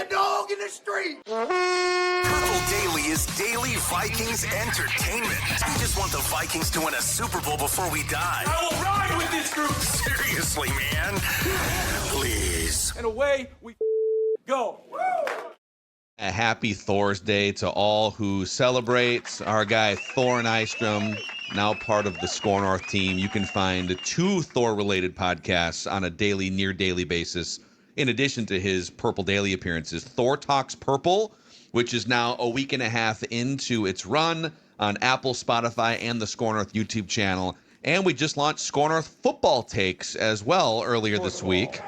a dog in the street. Purple Daily is daily Vikings entertainment. We just want the Vikings to win a Super Bowl before we die. I will ride with this group. Seriously, man. Please. And away we go. A happy Thor's Day to all who celebrate. Our guy Thor Nystrom, now part of the Score North team. You can find 2 Thor-related podcasts on a daily, near-daily basis, in addition to his Purple Daily appearances. Thor Talks Purple, which is now a week and a half into its run on Apple, Spotify, and the Score North YouTube channel. And we just launched Score North Football Takes as well earlier this week,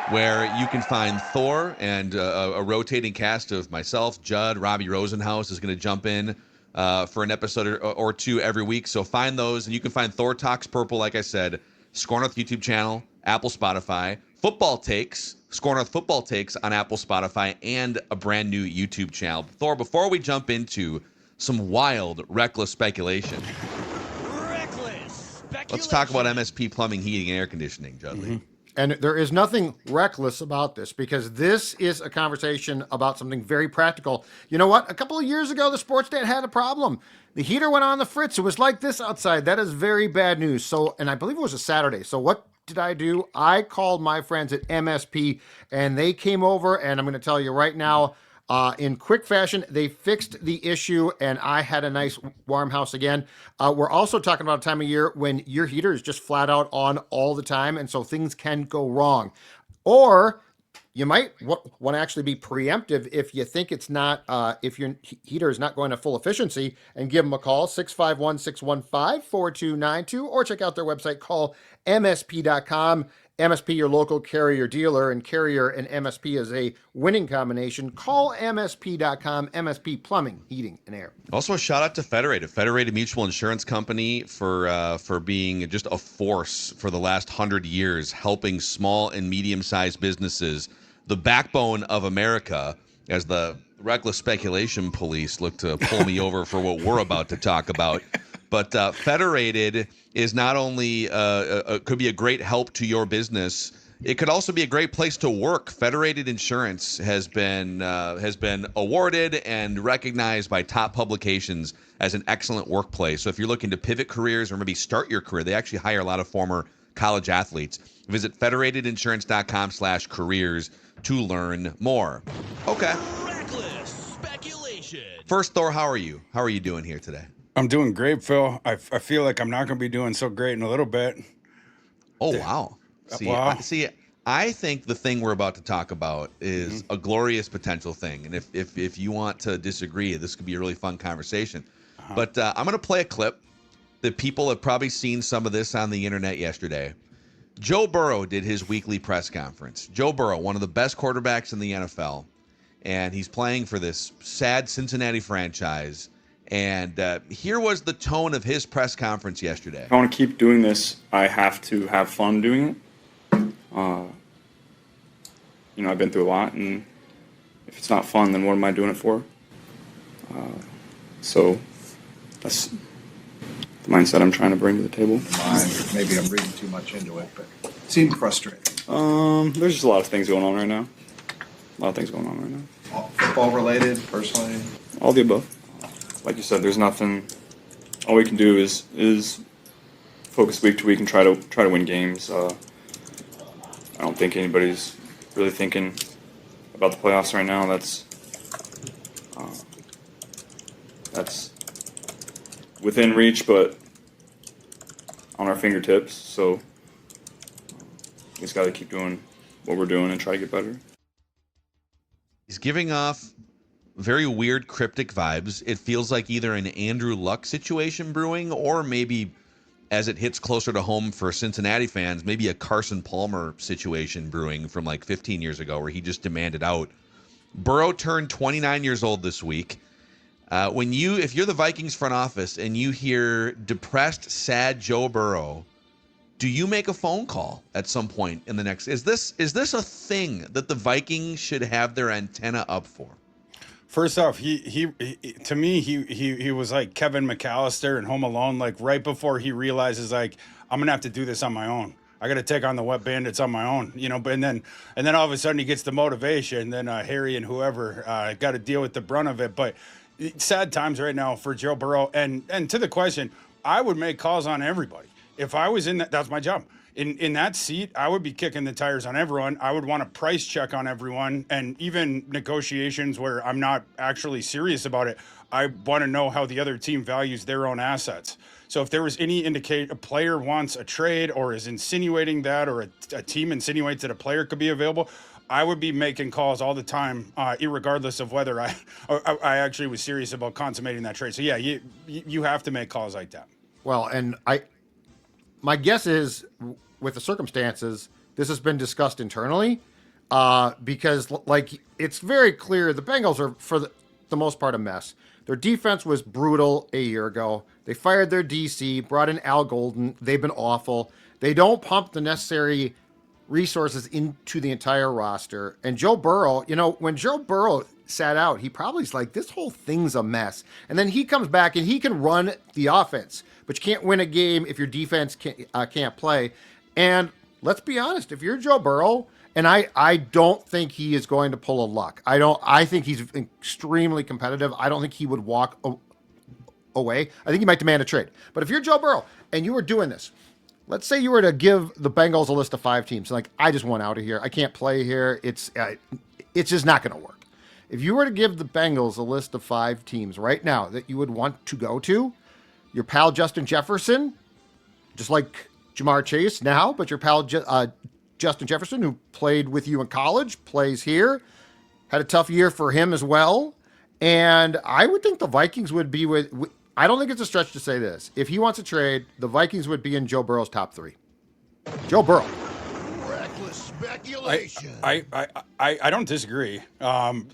where you can find Thor and a rotating cast of myself, Judd, Robbie Rosenhaus is going to jump in for an episode or 2 every week. So find those, and you can find Thor Talks Purple, like I said, Score North YouTube channel, Apple, Spotify, Football Takes, Score North Football Takes on Apple, Spotify, and a brand new YouTube channel. Thor, before we jump into some wild, reckless speculation, let's talk about MSP Plumbing, Heating, and Air Conditioning, Judd Lee. And there is nothing reckless about this, because this is a conversation about something very practical. You know what? A couple of years ago, the sports dad had a problem. The heater went on the fritz. It was like this outside. That is very bad news. So, and I believe it was a Saturday. So what did I do? I called my friends at MSP, and they came over, and I'm going to tell you right now, in quick fashion, they fixed the issue, and I had a nice warm house again. We're also talking about a time of year when your heater is just flat out on all the time, and so things can go wrong. Or you might want to actually be preemptive if you think it's not, if your heater is not going to full efficiency, and give them a call, 651-615-4292, or check out their website, call msp.com. MSP, your local Carrier dealer, and Carrier and MSP is a winning combination. Call MSP.com, MSP Plumbing, Heating, and Air. Also, a shout out to Federated Mutual Insurance Company for being just a force for the last 100 years, helping small and medium-sized businesses, the backbone of America, as the reckless speculation police look to pull me over for what we're about to talk about. But Federated is not only could be a great help to your business, it could also be a great place to work. Federated Insurance has been awarded and recognized by top publications as an excellent workplace. So if you're looking to pivot careers or maybe start your career, they actually hire a lot of former college athletes. Visit federatedinsurance.com/careers to learn more. Okay. Reckless speculation. First, Thor, how are you? How are you doing here today? I'm doing great, Phil. I feel like I'm not going to be doing so great in a little bit. Oh, wow. I think the thing we're about to talk about is a glorious potential thing. And if you want to disagree, this could be a really fun conversation. But I'm going to play a clip that people have probably seen some of this on the internet yesterday. Joe Burrow did his weekly press conference. Joe Burrow, one of the best quarterbacks in the NFL, and he's playing for this sad Cincinnati franchise. And here was the tone of his press conference yesterday. If I want to keep doing this, I have to have fun doing it. I've been through a lot, and if it's not fun, then what am I doing it for? So that's the mindset I'm trying to bring to the table. Maybe I'm reading too much into it, but it seemed frustrating. There's just a lot of things going on right now. Football related, personally? All the above. Like you said, there's nothing. All we can do is focus week to week and try to win games. I don't think anybody's really thinking about the playoffs right now. That's within reach, but on our fingertips. So we just got to keep doing what we're doing and try to get better. He's giving off very weird, cryptic vibes. It feels like either an Andrew Luck situation brewing, or maybe, as it hits closer to home for Cincinnati fans, maybe a Carson Palmer situation brewing from like 15 years ago, where he just demanded out. Burrow turned 29 years old this week. If you're the Vikings front office and you hear depressed, sad Joe Burrow, do you make a phone call at some point in the next? Is this a thing that the Vikings should have their antenna up for? First off, he to me he was like Kevin McAllister in Home Alone, like right before he realizes like I'm gonna have to do this on my own. I got to take on the Wet Bandits on my own, But and then all of a sudden he gets the motivation. Then Harry and whoever got to deal with the brunt of it. But sad times right now for Joe Burrow. And to the question, I would make calls on everybody if I was in that. That's my job. In that seat, I would be kicking the tires on everyone. I would want a price check on everyone, and even negotiations where I'm not actually serious about it. I want to know how the other team values their own assets. So if there was any indicate a player wants a trade or is insinuating that, or a team insinuates that a player could be available, I would be making calls all the time, irregardless of whether I actually was serious about consummating that trade. So yeah, you have to make calls like that. Well, and my guess is, with the circumstances, this has been discussed internally, because like it's very clear the Bengals are for the most part a mess. Their defense was brutal a year ago. They fired their DC, brought in Al Golden. They've been awful. They don't pump the necessary resources into the entire roster. And Joe Burrow, when Joe Burrow sat out, he probably's like, this whole thing's a mess. And then he comes back and he can run the offense, but you can't win a game if your defense can't play. And let's be honest, if you're Joe Burrow, and I don't think he is going to pull a luck. I think he's extremely competitive. I don't think he would walk away. I think he might demand a trade. But if you're Joe Burrow and you were doing this, let's say you were to give the Bengals a list of 5 teams. Like, I just want out of here. I can't play here. It's just not going to work. If you were to give the Bengals a list of 5 teams right now that you would want to go to, your pal Justin Jefferson, just like Jamar Chase now, but your pal Justin Jefferson, who played with you in college, plays here, had a tough year for him as well. And I would think the Vikings would be I don't think it's a stretch to say this. If he wants a trade, the Vikings would be in Joe Burrow's top 3. Joe Burrow. Reckless speculation. I don't disagree. And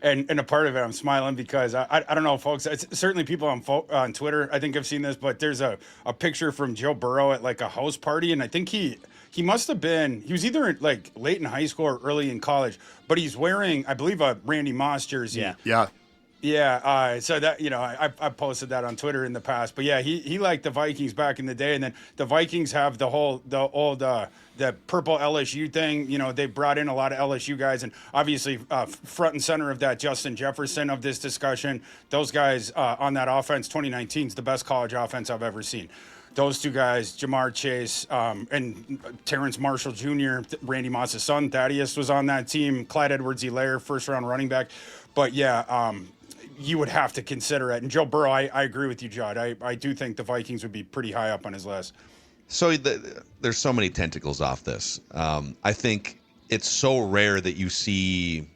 a part of it, I'm smiling because I don't know, folks. It's certainly people on Twitter, I think, have seen this, but there's a picture from Joe Burrow at like a house party, and I think he must have been, he was either like late in high school or early in college, but he's wearing, I believe, a Randy Moss jersey. Yeah. Yeah, so that, I posted that on Twitter in the past, but yeah, he liked the Vikings back in the day, and then the Vikings have the old the purple LSU thing. They brought in a lot of LSU guys, and obviously front and center of that, Justin Jefferson of this discussion. Those guys on that offense, 2019 is the best college offense I've ever seen. Those 2 guys, Jamar Chase and Terrence Marshall Jr., Randy Moss's son, Thaddeus, was on that team. Clyde Edwards-Helaire, first-round running back. But yeah, you would have to consider it. And Joe Burrow, I agree with you, Judd. I do think the Vikings would be pretty high up on his list. So there's so many tentacles off this. I think it's so rare that you see,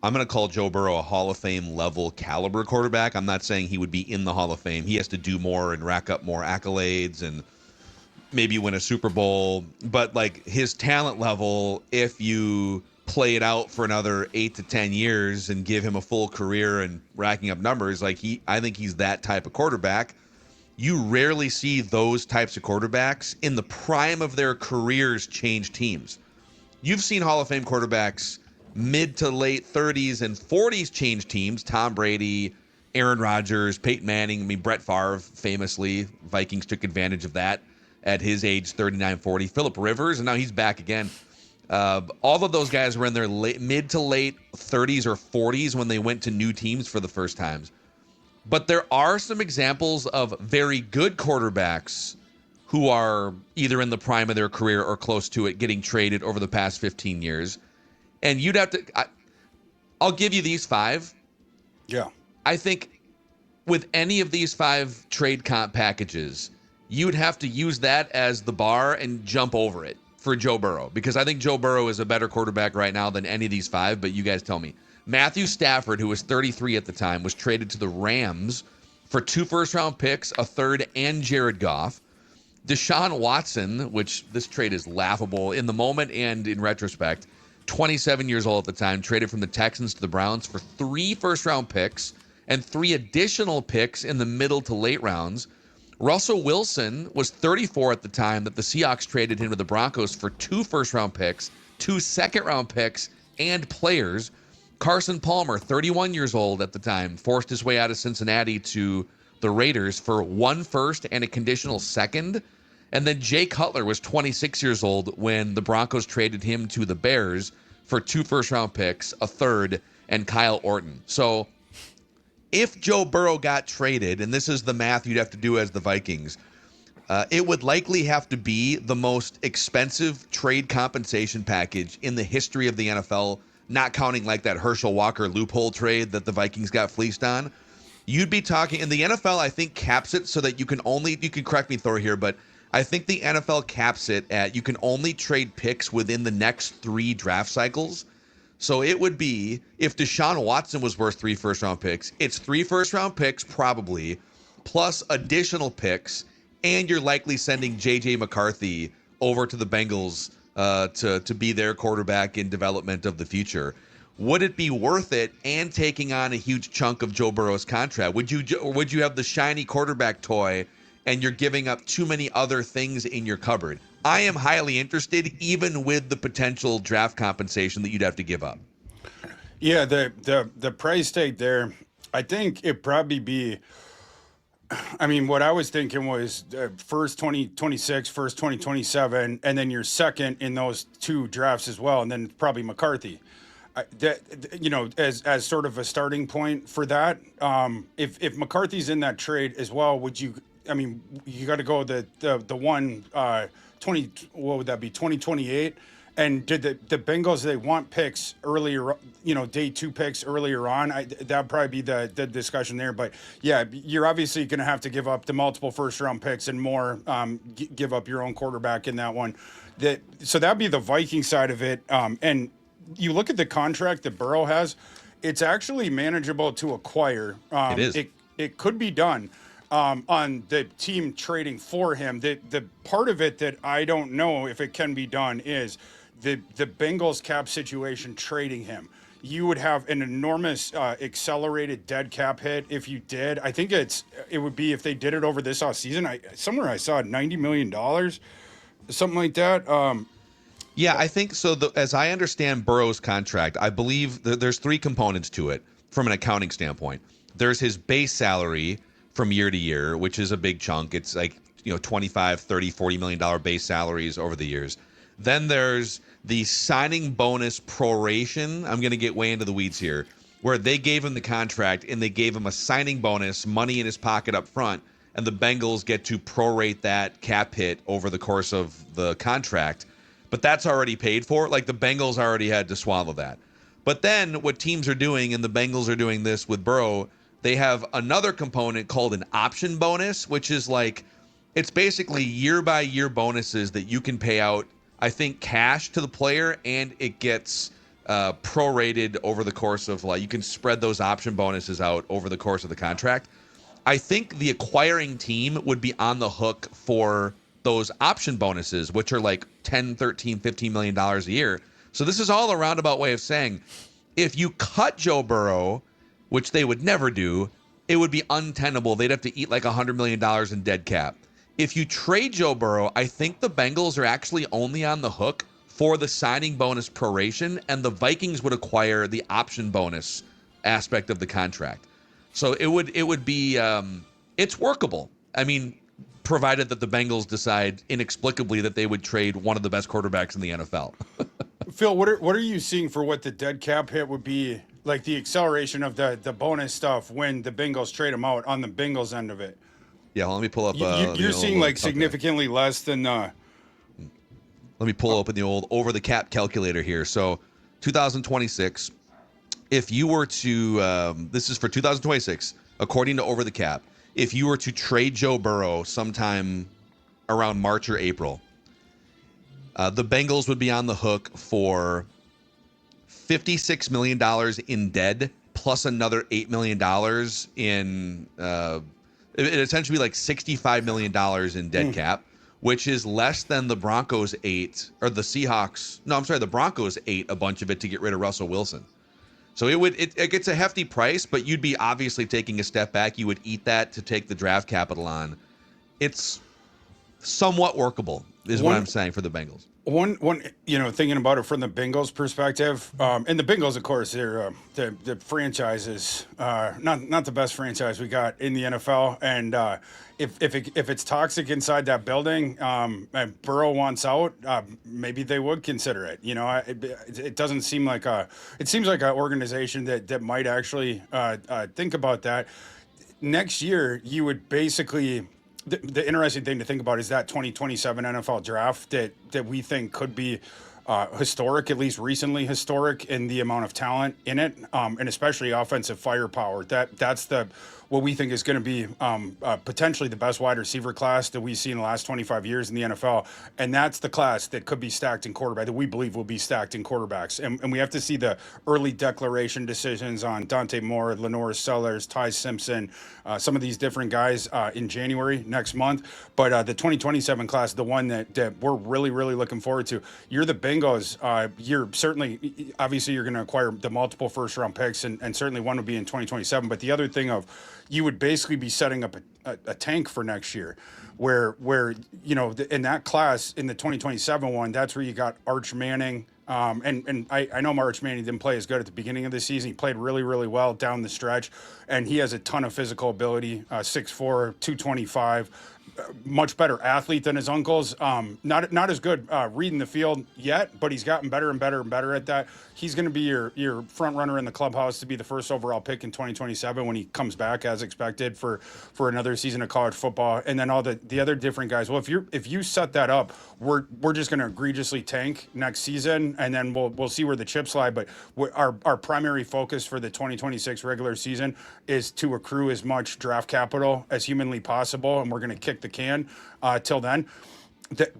I'm going to call Joe Burrow a Hall of Fame level caliber quarterback. I'm not saying he would be in the Hall of Fame. He has to do more and rack up more accolades and maybe win a Super Bowl. But like his talent level, if you play it out for another 8 to 10 years and give him a full career and racking up numbers, I think he's that type of quarterback. You rarely see those types of quarterbacks in the prime of their careers change teams. You've seen Hall of Fame quarterbacks mid to late 30s and 40s change teams. Tom Brady, Aaron Rodgers, Peyton Manning. Brett Favre, famously, Vikings took advantage of that at his age, 39, 40. Phillip Rivers, and now he's back again. All of those guys were in their mid to late 30s or 40s when they went to new teams for the first times. But there are some examples of very good quarterbacks who are either in the prime of their career or close to it, getting traded over the past 15 years. And you'd have to, I'll give you these 5. Yeah. I think with any of these 5 trade comp packages, you'd have to use that as the bar and jump over it for Joe Burrow, because I think Joe Burrow is a better quarterback right now than any of these 5, but you guys tell me. Matthew Stafford, who was 33 at the time, was traded to the Rams for 2 first-round picks, a third, and Jared Goff. Deshaun Watson, which this trade is laughable in the moment and in retrospect, 27 years old at the time, traded from the Texans to the Browns for 3 first-round picks and 3 additional picks in the middle to late rounds. Russell Wilson was 34 at the time that the Seahawks traded him to the Broncos for 2 first-round picks, 2 second-round picks, and players. Carson Palmer, 31 years old at the time, forced his way out of Cincinnati to the Raiders for 1 first and a conditional second. And then Jay Cutler was 26 years old when the Broncos traded him to the Bears for 2 first-round picks, a third, and Kyle Orton. So if Joe Burrow got traded, and this is the math you'd have to do as the Vikings, it would likely have to be the most expensive trade compensation package in the history of the NFL, not counting like that Herschel Walker loophole trade that the Vikings got fleeced on. You'd be talking, and the NFL, I think, caps it so that you can correct me, Thor, here, but I think the NFL caps it at you can only trade picks within the next 3 draft cycles. So it would be, if Deshaun Watson was worth 3 first-round picks, it's 3 first-round picks probably, plus additional picks, and you're likely sending J.J. McCarthy over to the Bengals to be their quarterback in development of the future. Would it be worth it and taking on a huge chunk of Joe Burrow's contract? Would you have the shiny quarterback toy and you're giving up too many other things in your cupboard? I am highly interested, even with the potential draft compensation that you'd have to give up. Yeah, the price tag there, I think it'd probably be, I mean, what I was thinking was first 2026, first 2027, and then your second in those 2 drafts as well, and then probably McCarthy. As sort of a starting point for that. If McCarthy's in that trade as well, would you? I mean, you got to go the one 20. What would that be? 2028. And did the Bengals, they want picks earlier, day 2 picks earlier on? That'd probably be the discussion there. But yeah, you're obviously going to have to give up the multiple first round picks and more, give up your own quarterback in that one. So that'd be the Viking side of it. And you look at the contract that Burrow has, it's actually manageable to acquire. It is. It could be done. On the team trading for him. The part of it that I don't know if it can be done is the Bengals cap situation trading him. You would have an enormous accelerated dead cap hit if you did. I think it would be if they did it over this offseason. Somewhere I saw $90 million, something like that. Yeah, I think so. As I understand Burrow's contract, I believe there's 3 components to it from an accounting standpoint. There's his base salary from year to year, which is a big chunk. It's like, 25, 30, $40 million base salaries over the years. Then there's the signing bonus proration. I'm going to get way into the weeds here, where they gave him the contract and they gave him a signing bonus, money in his pocket up front, and the Bengals get to prorate that cap hit over the course of the contract. But that's already paid for. Like, the Bengals already had to swallow that. But then what teams are doing, and the Bengals are doing this with Burrow, they have another component called an option bonus, which is like, it's basically year-by-year bonuses that you can pay out, I think, cash to the player, and it gets prorated over the course of, like, you can spread those option bonuses out over the course of the contract. I think the acquiring team would be on the hook for those option bonuses, which are like $10, $13, $15 million a year. So this is all a roundabout way of saying, if you cut Joe Burrow, which they would never do, it would be untenable. They'd have to eat like $100 million in dead cap. If you trade Joe Burrow, I think the Bengals are actually only on the hook for the signing bonus proration, and the Vikings would acquire the option bonus aspect of the contract. So it would be it's workable. I mean, provided that the Bengals decide inexplicably that they would trade one of the best quarterbacks in the NFL. Phil, what are you seeing for what the dead cap hit would be, like the acceleration of the bonus stuff when the Bengals trade them out on the Bengals end of it? Yeah, let me pull up. You're seeing like significantly less than. Let me pull open the old over the cap calculator here. So 2026, if you were to, this is for 2026, according to over the cap, if you were to trade Joe Burrow sometime around March or April, the Bengals would be on the hook for $56 million in dead, plus another $8 million in, it essentially be like $65 million in dead cap, which is less than the Broncos ate, or the Seahawks. No, I'm sorry, the Broncos ate a bunch of it to get rid of Russell Wilson. So it gets a hefty price, but you'd be obviously taking a step back. You would eat that to take the draft capital on. It's somewhat workable, is what I'm saying for the Bengals. One, thinking about it from the Bengals perspective, and the Bengals, of course, they're the franchise is not the best franchise we got in the NFL, and if it's toxic inside that building, and Burrow wants out, maybe they would consider it. It doesn't seem like it seems like an organization that might actually think about that. Next year, you would basically. The interesting thing to think about is that 2027 NFL draft that we think could be historic, at least recently historic, in the amount of talent in it, and especially offensive firepower. That's what we think is going to be potentially the best wide receiver class that we've seen in the last 25 years in the NFL, and that's the class that could be stacked in quarterback, that we believe will be stacked in quarterbacks. And we have to see the early declaration decisions on Dante Moore, Lenore Sellers, Ty Simpson, some of these different guys in January next month. But the 2027 class is the one that we're really, really looking forward to. You're the Bengals. You're certainly, obviously, you're going to acquire the multiple first-round picks, and certainly one will be in 2027. But the other thing of you would basically be setting up a tank for next year, where in that class in the 2027 one, that's where you got Arch Manning. And I know Arch Manning didn't play as good at the beginning of the season. He played really, really well down the stretch, and he has a ton of physical ability. 6'4", 225. Much better athlete than his uncles. Not as good reading the field yet, but he's gotten better and better and better at that. He's going to be your front runner in the clubhouse to be the first overall pick in 2027 when he comes back as expected for another season of college football. And then all the other different guys. Well, if you set that up, we're just going to egregiously tank next season, and then we'll see where the chips lie. But our primary focus for the 2026 regular season is to accrue as much draft capital as humanly possible, and we're going to kick the can till then.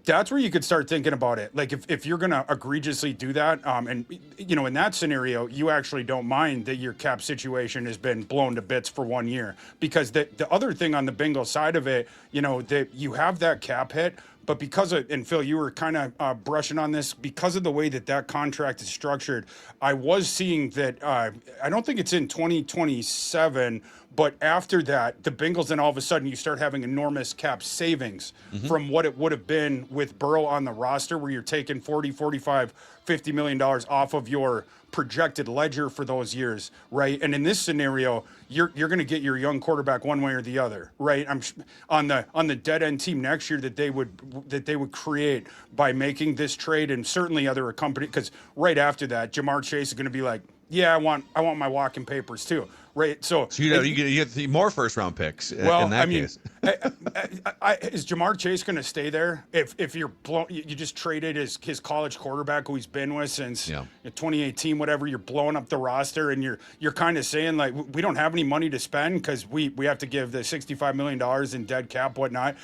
That's where you could start thinking about it. Like if you're going to egregiously do that, and in that scenario, you actually don't mind that your cap situation has been blown to bits for 1 year, because the other thing on the Bengals side of it, that you have that cap hit. But because of, and Phil, you were kind of brushing on this, because of the way that contract is structured, I was seeing that I don't think it's in 2027, but after that, the Bengals, then all of a sudden you start having enormous cap savings from what it would have been with Burrow on the roster, where you're taking 40, 45, $50 million off of your projected ledger for those years, right? And in this scenario, you're going to get your young quarterback one way or the other, right? I'm on the dead end team next year that they would create by making this trade, and certainly other company, because right after that, Jamar Chase is going to be like, yeah, I want my walking papers too, right? So you get more first round picks. Well, in that case, is Jamar Chase going to stay there if you just traded his college quarterback who he's been with since 2018, whatever? You're blowing up the roster, and you're kind of saying, like, we don't have any money to spend because we have to give the $65 million in dead cap, whatnot.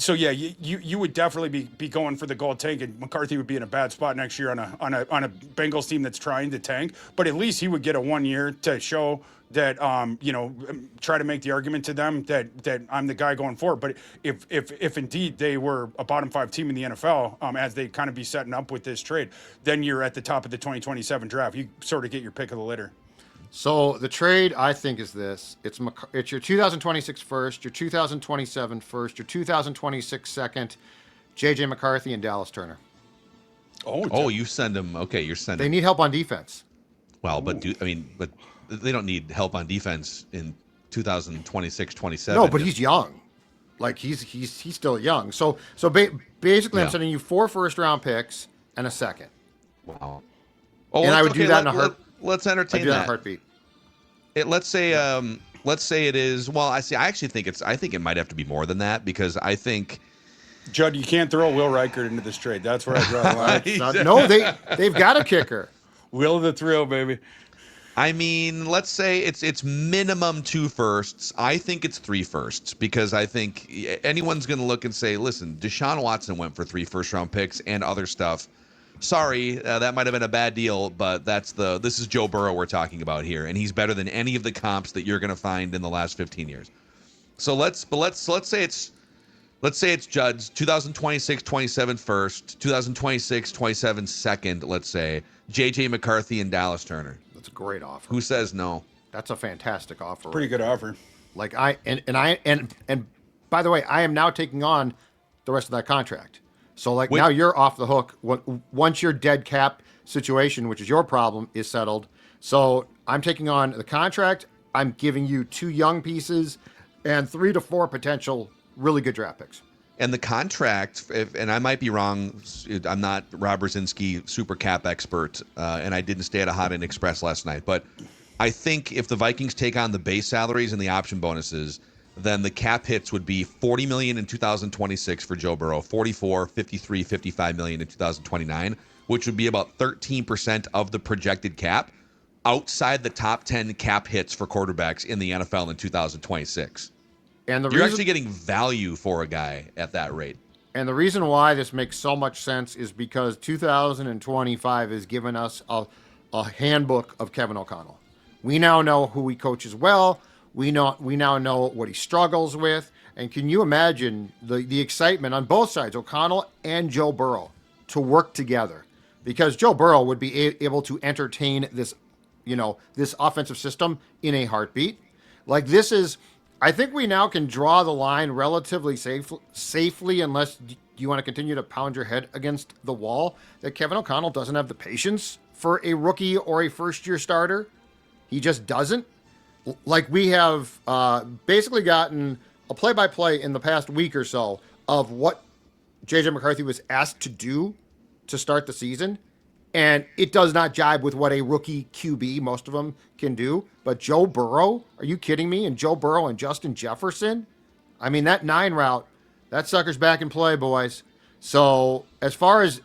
So yeah, you would definitely be going for the gold tank, and McCarthy would be in a bad spot next year on a Bengals team that's trying to tank. But at least he would get a 1 year to show that try to make the argument to them that I'm the guy going forward. But if indeed they were a bottom 5 team in the NFL, as they kind of be setting up with this trade, then you're at the top of the 2027 draft. You sort of get your pick of the litter. So the trade, I think, is this. It's your 2026 first, your 2027 first, your 2026 second, J.J. McCarthy and Dallas Turner. Oh, you send them. Okay, you're sending. They need help on defense. Well, but they don't need help on defense in 2026, 27. No, but he's young. Like, he's still young. So basically, I'm sending you 4 first-round picks and a second. Wow. Oh, and I would do that in a heartbeat. Let's entertain that. Heartbeat. Let's say it is. Well, I actually think I think it might have to be more than that, because I think, Judd, you can't throw Will Reichert into this trade. That's where I draw the line. No, they've got a kicker. Will the thrill, baby. I mean, let's say it's minimum 2 firsts. I think it's 3 firsts, because I think anyone's going to look and say, listen, Deshaun Watson went for 3 first-round picks and other stuff. Sorry, that might have been a bad deal, but this is Joe Burrow we're talking about here, and he's better than any of the comps that you're going to find in the last 15 years. So let's say it's Judd's 2026, 27 first, 2026, 27 second. Let's say J.J. McCarthy and Dallas Turner. That's a great offer. Who says no? That's a fantastic offer. Pretty good offer. Like, and by the way, I am now taking on the rest of that contract. So like now you're off the hook once your dead cap situation, which is your problem, is settled. So I'm taking on the contract. I'm giving you 2 young pieces and 3 to 4 potential really good draft picks. And the contract, and I might be wrong, I'm not Rob Brzezinski super cap expert, and I didn't stay at a Hot Inn Express last night, but I think if the Vikings take on the base salaries and the option bonuses, then the cap hits would be $40 million in 2026 for Joe Burrow, 44, 53, 55 million in 2029, which would be about 13% of the projected cap outside the top 10 cap hits for quarterbacks in the NFL in 2026. And you're actually getting value for a guy at that rate. And the reason why this makes so much sense is because 2025 has given us a handbook of Kevin O'Connell. We now know who he coaches well. We now know what he struggles with. And can you imagine the excitement on both sides, O'Connell and Joe Burrow, to work together? Because Joe Burrow would be able to entertain this, this offensive system in a heartbeat. Like this is, I think we now can draw the line relatively safely, unless you want to continue to pound your head against the wall, that Kevin O'Connell doesn't have the patience for a rookie or a first-year starter. He just doesn't. Like we have basically gotten a play-by-play in the past week or so of what J.J. McCarthy was asked to do to start the season. And it does not jibe with what a rookie QB, most of them, can do. But Joe Burrow, are you kidding me? And Joe Burrow and Justin Jefferson? I mean, that 9 route, that sucker's back in play, boys. So as far as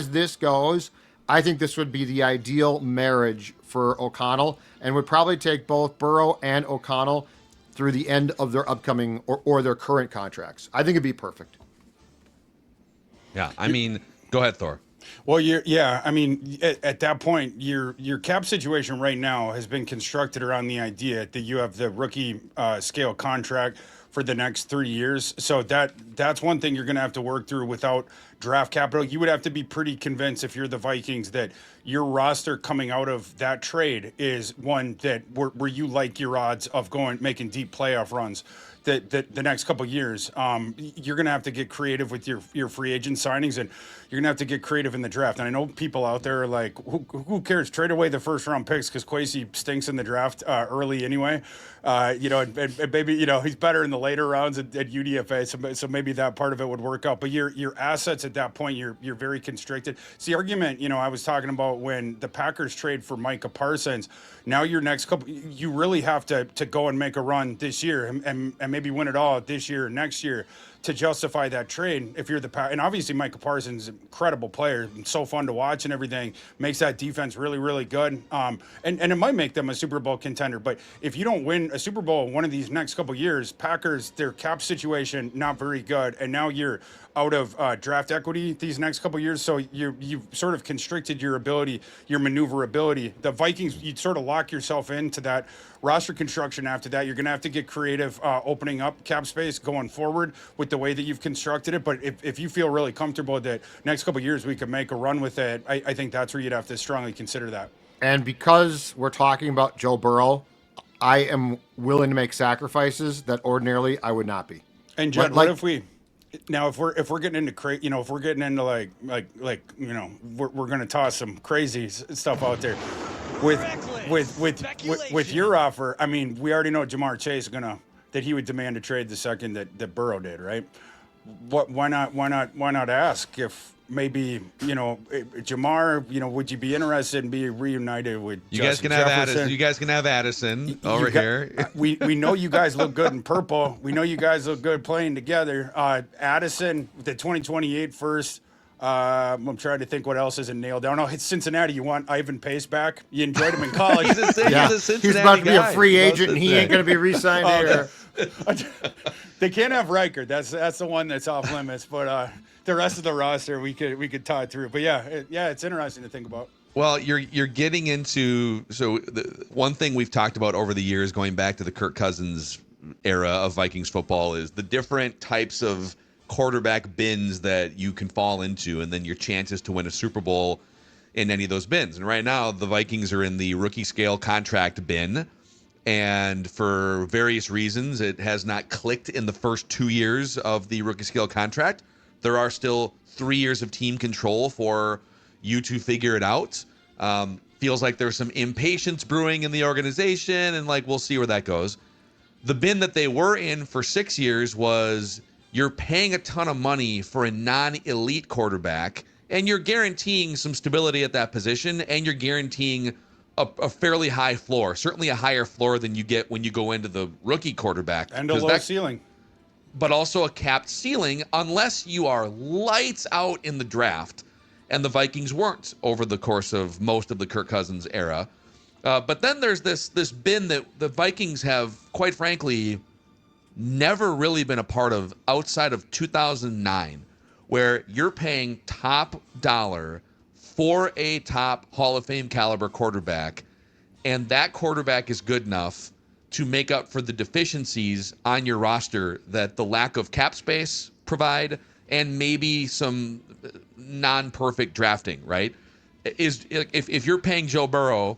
this goes, I think this would be the ideal marriage for O'Connell and would probably take both Burrow and O'Connell through the end of their upcoming or their current contracts. I think it'd be perfect. Yeah, I mean, go ahead, Thor. Well, I mean, at that point, your cap situation right now has been constructed around the idea that you have the rookie scale contract for the next 3 years. So that's one thing you're going to have to work through without draft capital. You would have to be pretty convinced, if you're the Vikings, that your roster coming out of that trade is one that where you like your odds of making deep playoff runs. That the next couple of years, you're going to have to get creative with your free agent signings, and you're going to have to get creative in the draft. And I know people out there are like, who cares? Trade away the first round picks because Kwesi stinks in the draft early anyway. And maybe he's better in the later rounds at UDFA, so maybe that part of it would work out. But your assets at that point, you're very constricted. It's the argument I was talking about when the Packers trade for Micah Parsons. Now your next couple, you really have to go and make a run this year and maybe win it all this year or next year to justify that trade. If you're the and obviously Micah Parsons is an incredible player and so fun to watch and everything, makes that defense really, really good. And it might make them a Super Bowl contender. But if you don't win a Super Bowl one of these next couple years, Packers, their cap situation not very good, and now you're out of draft equity these next couple years, so you've sort of constricted your ability, your maneuverability. The Vikings, you'd sort of lock yourself into that roster construction. After that, you're going to have to get creative, opening up cap space going forward with the way that you've constructed it. But if you feel really comfortable that next couple years we could make a run with it, I think that's where you'd have to strongly consider that. And because we're talking about Joe Burrow, I am willing to make sacrifices that ordinarily I would not be. And Jed, what if we? Now, if we're getting into if we're getting into we're going to toss some crazy stuff out there with your offer. I mean, we already know Jamar Chase that he would demand a trade the second that Burrow did, right? Why not ask if maybe Jamar, would you be interested in being reunited with you Justin guys can Jefferson? have Addison. You guys can have Addison over here. We know you guys look good in purple. We know you guys look good playing together. Addison, the 2028 first. I'm trying to think what else isn't nailed down. Oh, it's Cincinnati. You want Ivan Pace back? You enjoyed him in college. He's a Cincinnati he's about to be guy. a free agent, and he ain't going to be re-signed here. They can't have Riker. That's the one that's off limits. But the rest of the roster, we could tie through. But it's interesting to think about. Well, you're getting into the one thing we've talked about over the years, going back to the Kirk Cousins era of Vikings football, is the different types of quarterback bins that you can fall into, and then your chances to win a Super Bowl in any of those bins. And right now, the Vikings are in the rookie scale contract bin. And for various reasons, it has not clicked in the first 2 years of the rookie scale contract. there are still 3 years of team control for you to figure it out. Feels like there's some impatience brewing in the organization, and like we'll see where that goes. The bin that they were in for 6 years was you're paying a ton of money for a non-elite quarterback, and you're guaranteeing some stability at that position, and you're guaranteeing a fairly high floor, certainly a higher floor than you get when you go into the rookie quarterback. And a low ceiling. But also a capped ceiling unless you are lights out in the draft, and the Vikings weren't over the course of most of the Kirk Cousins era. But then there's this bin that the Vikings have, quite frankly, never really been a part of outside of 2009, where you're paying top dollar for a top Hall of Fame caliber quarterback, and that quarterback is good enough to make up for the deficiencies on your roster that the lack of cap space provide, and maybe some non-perfect drafting, right? If you're paying Joe Burrow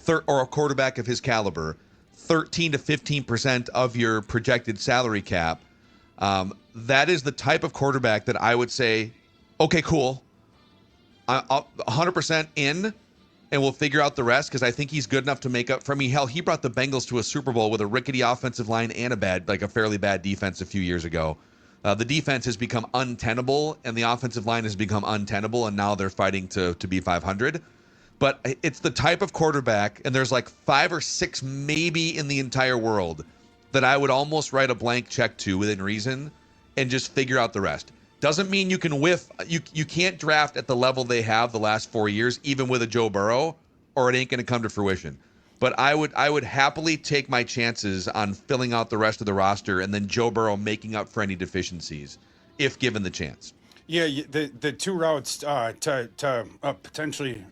or a quarterback of his caliber 13 to 15% of your projected salary cap, that is the type of quarterback that I would say, okay, cool, I'll 100% in, and we'll figure out the rest, because I think he's good enough to make up for me. Hell, he brought the Bengals to a Super Bowl with a rickety offensive line and a fairly bad defense a few years ago. The defense has become untenable, and the offensive line has become untenable, and now they're fighting to be 500. But it's the type of quarterback, and there's like 5 or 6 maybe in the entire world, that I would almost write a blank check to within reason and just figure out the rest. Doesn't mean you can whiff. You can't draft at the level they have the last 4 years, even with a Joe Burrow, or it ain't going to come to fruition. But I would happily take my chances on filling out the rest of the roster and then Joe Burrow making up for any deficiencies if given the chance. Yeah, the two routes to potentially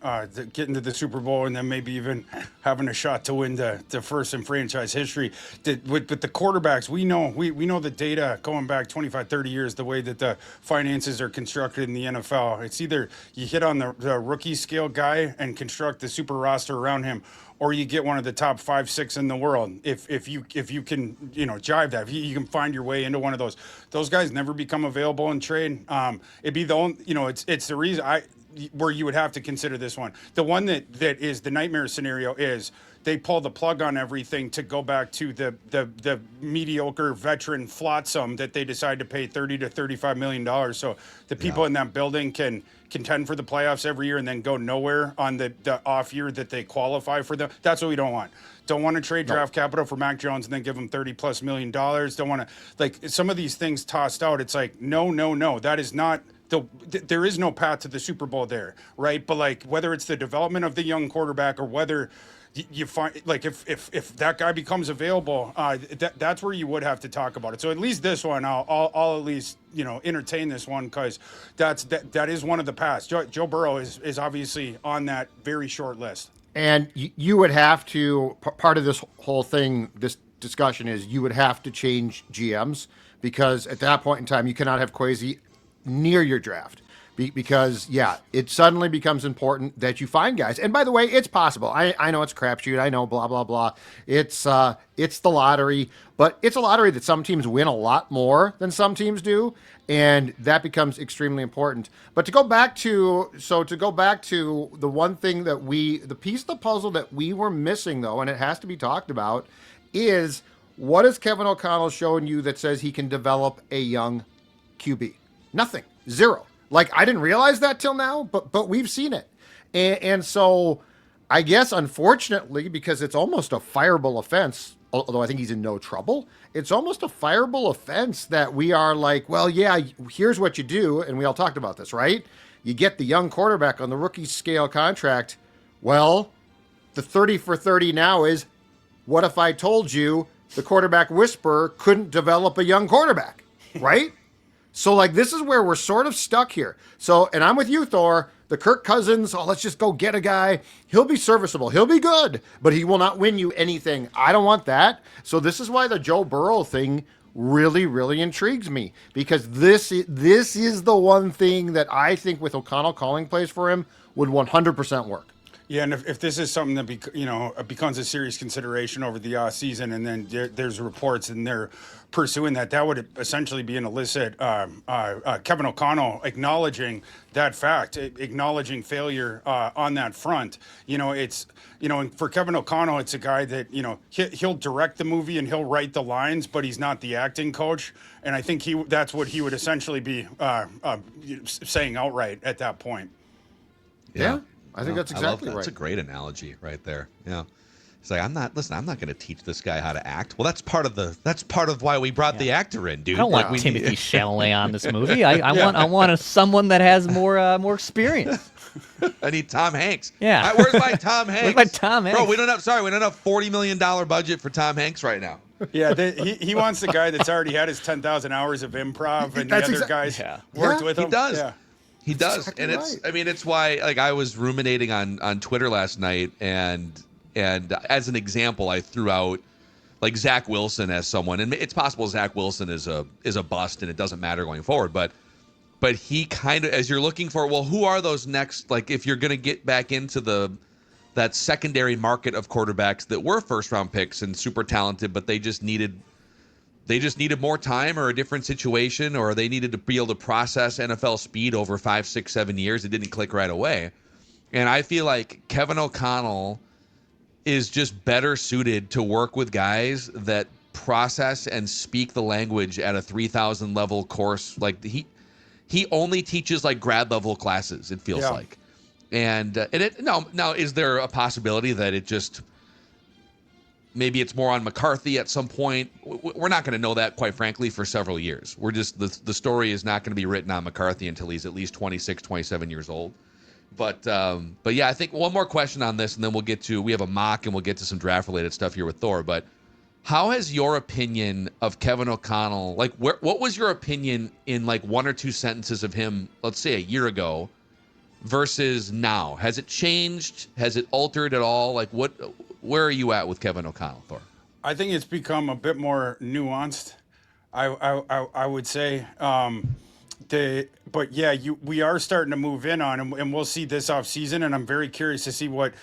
get into the Super Bowl, and then maybe even having a shot to win the first in franchise history. With the quarterbacks, we know the data going back 25, 30 years, the way that the finances are constructed in the NFL. It's either you hit on the rookie scale guy and construct the super roster around him, or you get one of the top 5, 6 in the world. If you can jive that, if you can find your way into one of those. Those guys never become available in trade. It'd be the only, it's the reason where you would have to consider this one. The one that is the nightmare scenario is they pull the plug on everything to go back to the mediocre veteran flotsam that they decide to pay $30 to $35 million. So the people in that building can contend for the playoffs every year and then go nowhere on the off year that they qualify for them. That's what we don't want. Don't want to trade draft capital for Mac Jones and then give him $30+ million. Don't want to, some of these things tossed out. It's like, no. That is not there is no path to the Super Bowl there, right? But whether it's the development of the young quarterback or whether you find if that guy becomes available, that's where you would have to talk about it. So at least this one, I'll at least entertain this one, because that is one of the paths. Joe Burrow is obviously on that very short list. And you would have to, part of this whole thing, this discussion is you would have to change GMs, because at that point in time you cannot have Kwesi near your draft. Because it suddenly becomes important that you find guys. And by the way, it's possible. I know it's a crapshoot. I know blah blah blah. It's the lottery, but it's a lottery that some teams win a lot more than some teams do, and that becomes extremely important. But to go back to the one thing that the piece of the puzzle that we were missing, though, and it has to be talked about, is what has Kevin O'Connell shown you that says he can develop a young QB? Nothing. Zero. I didn't realize that till now, but we've seen it. And so I guess, unfortunately, because it's almost a fireable offense, although I think he's in no trouble, it's almost a fireable offense that we are here's what you do. And we all talked about this, right? You get the young quarterback on the rookie scale contract. Well, the 30 for 30 now is, what if I told you the quarterback whisperer couldn't develop a young quarterback, right? So, this is where we're sort of stuck here. So, and I'm with you, Thor. The Kirk Cousins, let's just go get a guy. He'll be serviceable. He'll be good, but he will not win you anything. I don't want that. So this is why the Joe Burrow thing really, really intrigues me, because this is the one thing that I think with O'Connell calling plays for him would 100% work. Yeah, and if this is something that becomes a serious consideration over the season, and then there's reports and they're pursuing that, that would essentially be an illicit Kevin O'Connell acknowledging that fact, acknowledging failure on that front. It's and for Kevin O'Connell, it's a guy that he'll direct the movie and he'll write the lines, but he's not the acting coach. And I think that's what he would essentially be saying outright at that point. Yeah. I think that's exactly right. That's a great analogy right there. Yeah. It's like, I'm not going to teach this guy how to act. Well, that's part of why we brought the actor in, dude. I don't want Timothy Chalamet on this movie. I want someone that has more experience. I need Tom Hanks. Yeah. Where's my Tom Hanks? Where's my Tom Hanks? Bro, we don't have $40 million budget for Tom Hanks right now. Yeah, he wants the guy that's already had his 10,000 hours of improv, and the other guys worked with him. He does. Yeah. He does, exactly and it's why, like, I was ruminating on Twitter last night, and as an example, I threw out like Zach Wilson as someone, and it's possible Zach Wilson is a bust, and it doesn't matter going forward, but he kind of, as you're looking for, well, who are those next? Like, if you're going to get back into that secondary market of quarterbacks that were first round picks and super talented, but they just needed more time or a different situation, or they needed to be able to process NFL speed over 5, 6, 7 years. It didn't click right away. And I feel like Kevin O'Connell is just better suited to work with guys that process and speak the language at a 3,000 level course. Like he only teaches like grad level classes, it feels like. And now is there a possibility that it just, maybe it's more on McCarthy at some point? We're not going to know that, quite frankly, for several years. We're just, the story is not going to be written on McCarthy until he's at least 26, 27 years old. But yeah, I think one more question on this, and then we have a mock, and we'll get to some draft related stuff here with Thor. But how has your opinion of Kevin O'Connell, like, what was your opinion in like one or two sentences of him, let's say a year ago, versus now? Has it changed? Has it altered at all? Like, where are you at with Kevin O'Connell, Thor? I think it's become a bit more nuanced. I would say, but yeah, we are starting to move in on, and we'll see this off season. And I'm very curious to see what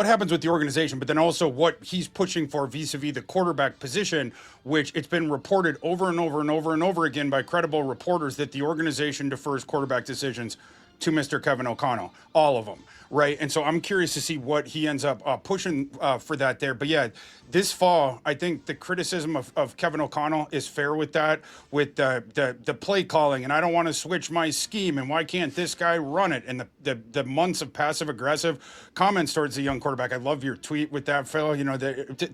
happens with the organization, but then also what he's pushing for vis-a-vis the quarterback position, which it's been reported over and over and over and over again by credible reporters that the organization defers quarterback decisions to Mr. Kevin O'Connell, all of them, right? And so I'm curious to see what he ends up pushing for that there. But yeah, this fall, I think the criticism of Kevin O'Connell is fair with that, with the play calling, and I don't want to switch my scheme, and why can't this guy run it? And the months of passive aggressive comments towards the young quarterback. I love your tweet with that, Phil.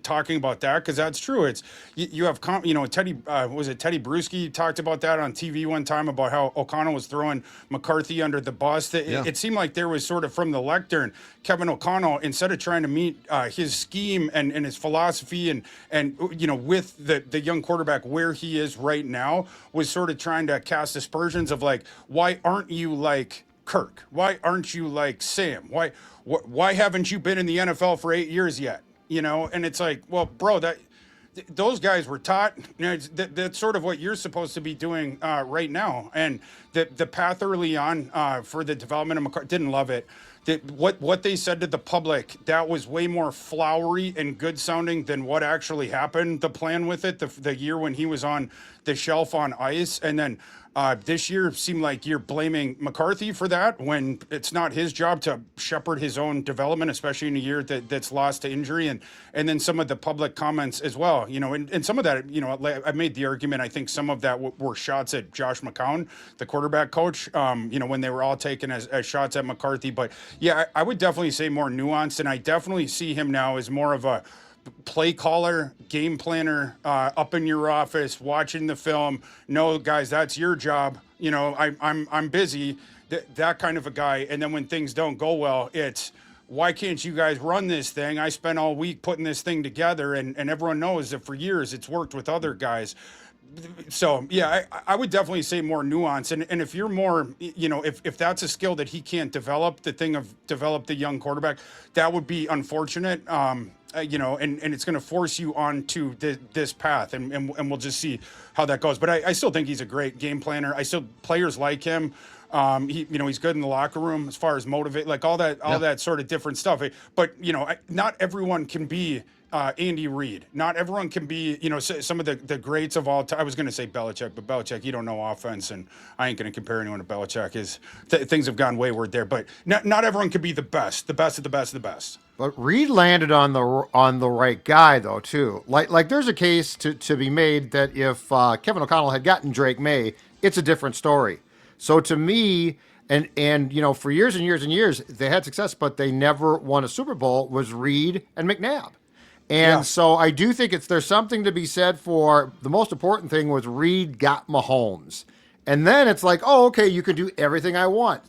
Talking about that, because that's true. It's you have Teddy Teddy Bruschi talked about that on TV one time about how O'Connell was throwing McCarthy under the bus. It seemed like there was sort of from the lectern, Kevin O'Connell, instead of trying to meet his scheme and his philosophy and with the young quarterback where he is right now, was sort of trying to cast aspersions of like, why aren't you like Kirk? Why aren't you like Sam? Why haven't you been in the NFL for 8 years yet? And it's like, well, bro, those guys were taught. That's sort of what you're supposed to be doing right now. And the path early on for the development of McCarthy, didn't love it. What they said to the public, that was way more flowery and good sounding than what actually happened. The plan with it, the year when he was on the shelf on ice, and then this year seemed like you're blaming McCarthy for that when it's not his job to shepherd his own development, especially in a year that's lost to injury, and then some of the public comments as well. And some of that, I made the argument. I think some of that were shots at Josh McCown, the quarterback coach. When they were all taken as shots at McCarthy. But yeah, I would definitely say more nuanced, and I definitely see him now as more of a play caller, game planner, up in your office, watching the film. No, guys, that's your job. I'm busy. That kind of a guy. And then when things don't go well, it's, why can't you guys run this thing? I spent all week putting this thing together, and everyone knows that for years it's worked with other guys. So yeah, I would definitely say more nuance. And if you're more, if that's a skill that he can't develop, the thing of develop the young quarterback, that would be unfortunate. And it's going to force you onto this path, and we'll just see how that goes. But I still think he's a great game planner. Players like him He's good in the locker room as far as motivate, like all that sort of different stuff. But not everyone can be Andy Reid. Not everyone can be, some of the greats of all time. I was going to say Belichick, but Belichick, you don't know offense, and I ain't going to compare anyone to Belichick. Things have gone wayward there, but not everyone can be the best of the best of the best. But Reid landed on the right guy though too. Like there's a case to be made that if Kevin O'Connell had gotten Drake May, it's a different story. So to me, and for years and years and years, they had success, but they never won a Super Bowl. Was Reid and McNabb. And so I do think there's something to be said for the most important thing was Reid got Mahomes. And then it's like, oh, okay, you can do everything I want.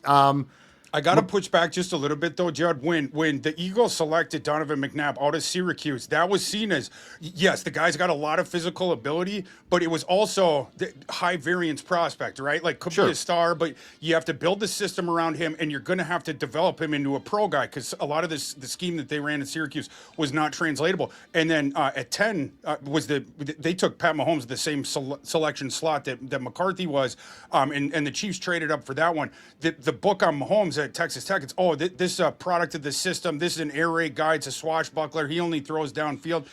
I got to push back just a little bit, though, Judd. When the Eagles selected Donovan McNabb out of Syracuse, that was seen as, yes, the guy's got a lot of physical ability, but it was also the high variance prospect, right? Like, could be a star, but you have to build the system around him, and you're going to have to develop him into a pro guy because a lot of the scheme that they ran in Syracuse was not translatable. And then at 10 they took Pat Mahomes the same selection slot that McCarthy was, and the Chiefs traded up for that one. The book on Mahomes at Texas Tech, it's this product of the system. This is an air raid guy. It's a swashbuckler. He only throws downfield.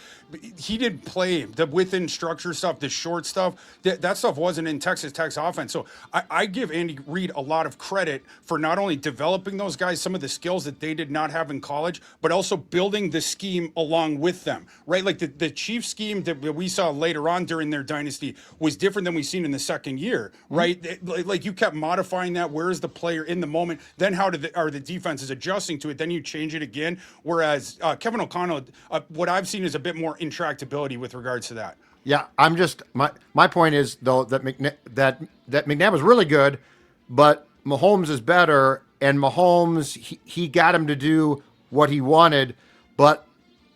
He didn't play the within structure stuff, the short stuff. That stuff wasn't in Texas Tech's offense. So I give Andy Reid a lot of credit for not only developing those guys, some of the skills that they did not have in college, but also building the scheme along with them, right? Like the Chiefs scheme that we saw later on during their dynasty was different than we've seen in the second year, right? Like you kept modifying that. Where is the player in the moment? Then how are the defenses adjusting to it? Then you change it again. Whereas Kevin O'Connell, what I've seen is a bit more intractability with regards to that. Yeah, I'm just my point is though that McNabb was really good, but Mahomes is better, and Mahomes he got him to do what he wanted, but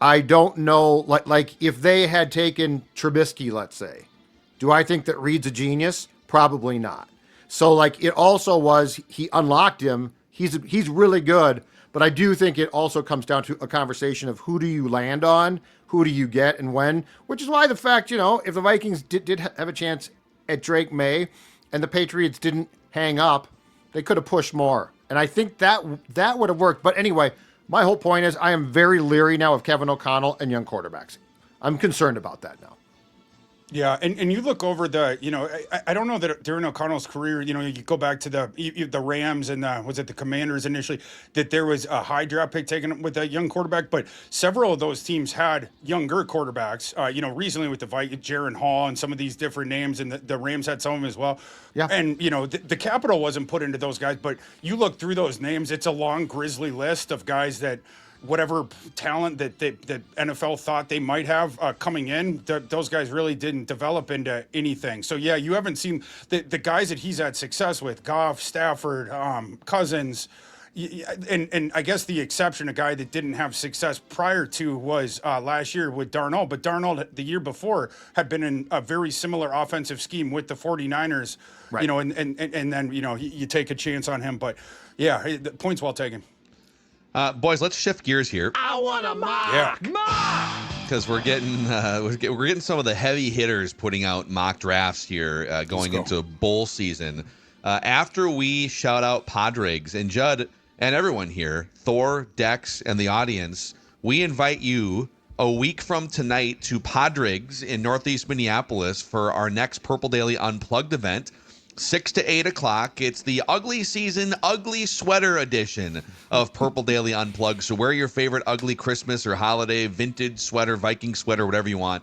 I don't know like if they had taken Trubisky, let's say, do I think that Reid's a genius? Probably not. So like it also was he unlocked him. He's really good, but I do think it also comes down to a conversation of who do you land on, who do you get, and when. Which is why the fact if the Vikings did have a chance at Drake May, and the Patriots didn't hang up, they could have pushed more, and I think that would have worked. But anyway, my whole point is I am very leery now of Kevin O'Connell and young quarterbacks. I'm concerned about that now. Yeah, and you look over I don't know that during O'Connell's career, you go back to the Rams and was it the Commanders initially, that there was a high draft pick taken with a young quarterback, but several of those teams had younger quarterbacks, recently with the Vikings, Jaron Hall and some of these different names, and the Rams had some of them as well. Yeah. And, the capital wasn't put into those guys, but you look through those names, it's a long, grisly list of guys that whatever talent that NFL thought they might have coming in, those guys really didn't develop into anything. So, yeah, you haven't seen the guys that he's had success with, Goff, Stafford, Cousins, and I guess the exception, a guy that didn't have success prior to was last year with Darnold. But Darnold, the year before, had been in a very similar offensive scheme with the 49ers, right. And then, you take a chance on him. But, yeah, the point's well taken. Boys, let's shift gears here. I want to mock. Yeah. Because we're getting some of the heavy hitters putting out mock drafts here going into bowl season. After we shout out Padres and Judd and everyone here, Thor, Dex, and the audience, we invite you a week from tonight to Padres in Northeast Minneapolis for our next Purple Daily Unplugged event. 6 to 8 o'clock. It's the ugly season, ugly sweater edition of Purple Daily Unplugged. So wear your favorite ugly Christmas or holiday vintage sweater, Viking sweater, whatever you want